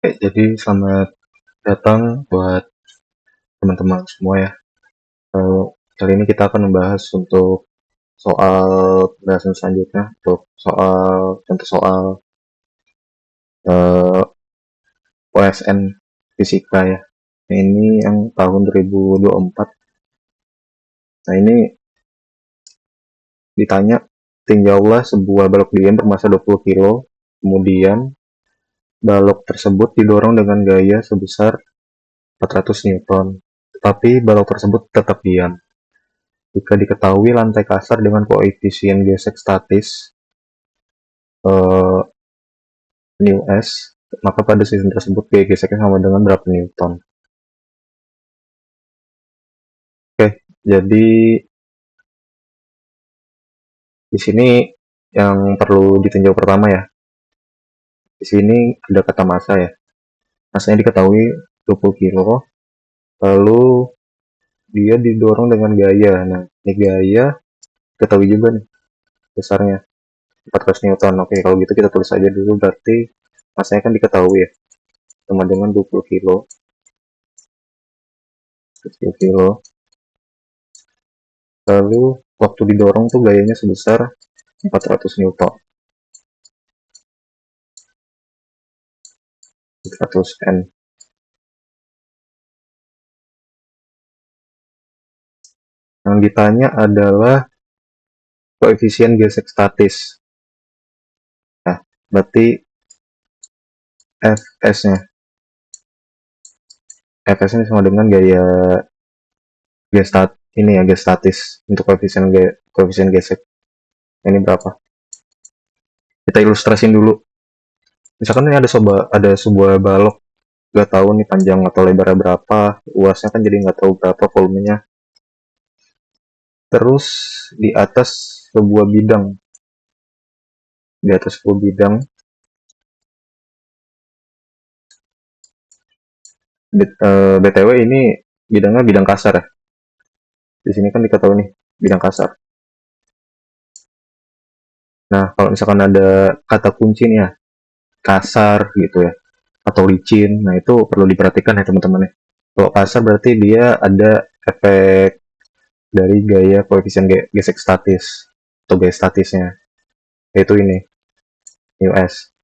Oke, jadi selamat datang buat teman-teman semua ya. Kali ini kita akan membahas untuk soal pembahasan selanjutnya, untuk contoh soal eh, OSN fisika ya. Ini yang tahun 2024. Nah, ini ditanya, tinjaulah sebuah balok diem bermassa 20 kilo, kemudian balok tersebut didorong dengan gaya sebesar 400 Newton. Tetapi balok tersebut tetap diam. Jika diketahui lantai kasar dengan koefisien gesek statis eh, s, maka pada sistem tersebut gaya geseknya sama dengan berapa Newton. Oke, jadi di sini yang perlu ditinjau pertama ya, di sini ada kata massa ya. Massanya diketahui 20 kilo, lalu dia didorong dengan gaya. Nah, ini gaya ketahui juga nih besarnya 400 Newton. Oke, kalau gitu kita tulis aja dulu, berarti massanya kan diketahui ya, sama dengan 20 kilo. 20 kilo. Lalu waktu didorong tuh gayanya sebesar 400 Newton. 400 N. Yang ditanya adalah koefisien gesek statis. Nah, berarti Fs-nya. Fs-nya sama dengan gaya gestat ini ya, gestatis untuk koefisien gesek. Ini berapa? Kita ilustrasiin dulu. Misalkan ini ada sebuah balok, nggak tahu nih panjang atau lebarnya berapa, luasnya kan jadi nggak tahu berapa volumenya. Terus di atas sebuah bidang, BTW ini bidangnya bidang kasar ya. Di sini kan diketahui nih bidang kasar. Nah, kalau misalkan ada kata kunci nih ya, kasar gitu ya, atau licin, nah itu perlu diperhatikan ya teman-teman ya. Kalau kasar berarti dia ada efek dari gaya koefisien gesek statis atau gaya statisnya, yaitu ini US.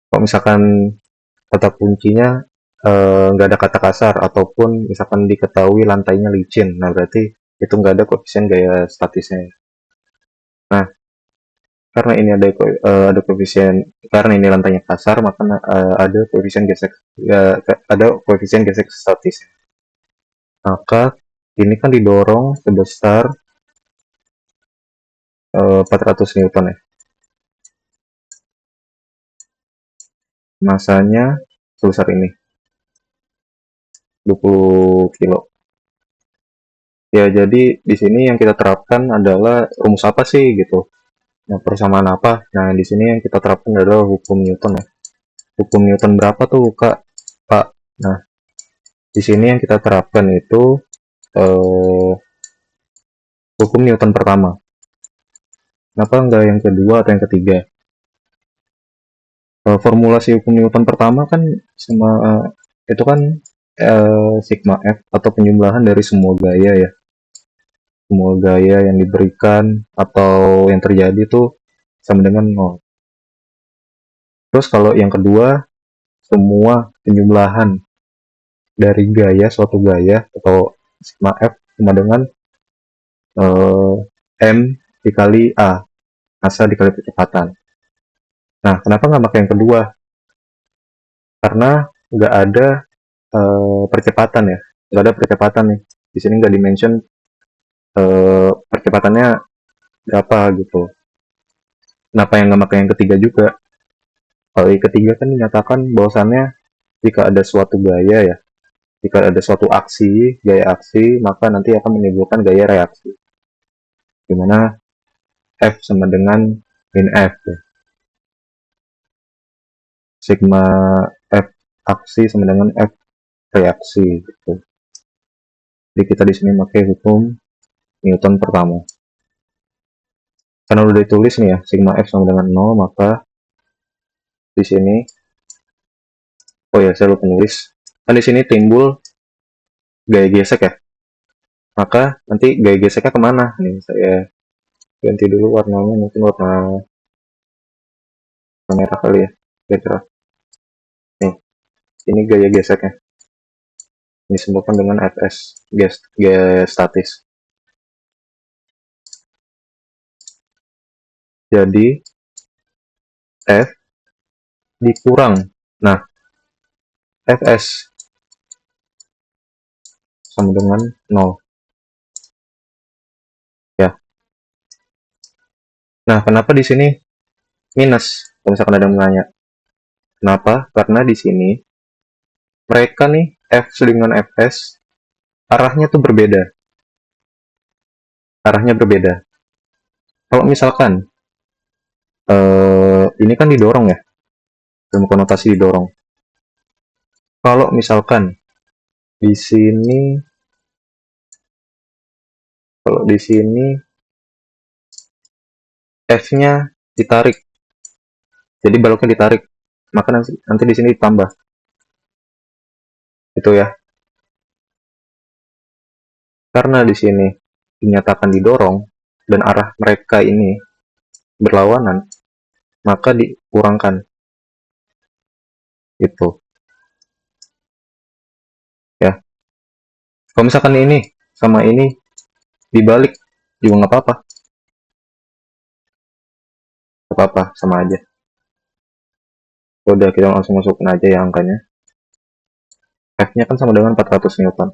Kalau misalkan kata kuncinya nggak ada kata kasar ataupun misalkan diketahui lantainya licin, nah berarti itu nggak ada koefisien gaya statisnya. Nah, karena ini ada koefisien, karena ini lantainya kasar, maka ada koefisien gesek, ada koefisien gesek statis. Maka ini kan didorong sebesar 400 Newton ya. Masanya sebesar ini 20 kilo. Ya, jadi di sini yang kita terapkan adalah rumus apa sih gitu. Nah, persamaan apa? Nah, di sini yang kita terapkan adalah hukum Newton ya. Hukum Newton berapa tuh, Kak? Pak. Nah, di sini yang kita terapkan itu eh, hukum Newton pertama. Kenapa enggak yang kedua atau yang ketiga? Formulasi hukum Newton pertama kan sama itu kan sigma F atau penjumlahan dari semua gaya ya. Semua gaya yang diberikan atau yang terjadi tuh sama dengan 0. Terus kalau yang kedua, semua penjumlahan dari gaya suatu gaya atau sigma F sama dengan eh, M dikali A, massa dikali kecepatan. Nah, kenapa nggak pakai yang kedua? Karena nggak ada percepatan ya, nggak ada percepatan nih. Di sini nggak dimention percepatannya berapa gitu. Kenapa yang nggak pakai yang ketiga juga? Kalau yang ketiga kan dinyatakan bahwasannya jika ada suatu gaya ya, jika ada suatu aksi, gaya aksi, maka nanti akan menimbulkan gaya reaksi. Dimana F sama dengan min F ya. Sigma F aksi sama dengan F reaksi gitu. Jadi kita di sini pakai hukum Newton pertama. Karena udah ditulis nih ya, sigma F sama dengan 0, maka di sini Oh ya, saya lupa nulis. Kan di sini timbul gaya gesek ya. Maka nanti gaya geseknya kemana? Nih saya ganti dulu warnanya, mungkin warna merah kali ya. Kira-kira. Nih, ini gaya geseknya. Disebutkan dengan fs, gas statis. Jadi F dikurang. Nah, Fs sama dengan 0. Ya. Nah, kenapa di sini minus? Kalau misalkan ada yang menanya. Kenapa? Karena di sini mereka nih F dengan Fs arahnya tuh berbeda. Arahnya berbeda. Kalau misalkan ini kan didorong ya, dalam konotasi didorong. Kalau misalkan di sini, kalau di sini F-nya ditarik, jadi baloknya ditarik, maka nanti di sini ditambah. Itu ya. Karena di sini dinyatakan didorong dan arah mereka ini berlawanan, maka dikurangkan. Itu. Ya. Kalau misalkan ini sama ini dibalik juga nggak apa-apa. Nggak apa-apa, sama aja. Udah, kita langsung masukin aja ya angkanya. F-nya kan sama dengan 400 Newton.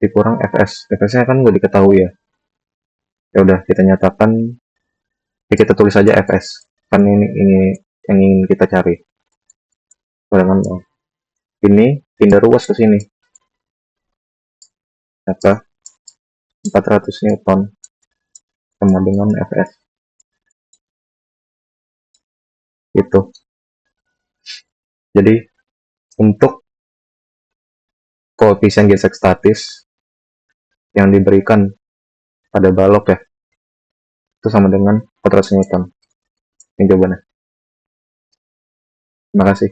Dikurang Fs. Fs-nya kan gue diketahui ya. Ya udah, kita nyatakan, ya kita tulis aja Fs. Kan ini yang ingin kita cari. Dengan ini pindah ruas ke sini. Maka 400 Newton sama dengan Fs. Itu. Jadi untuk koefisien gesek statis yang diberikan pada balok ya, itu sama dengan 400 Newton. Ini jawabannya. Terima kasih.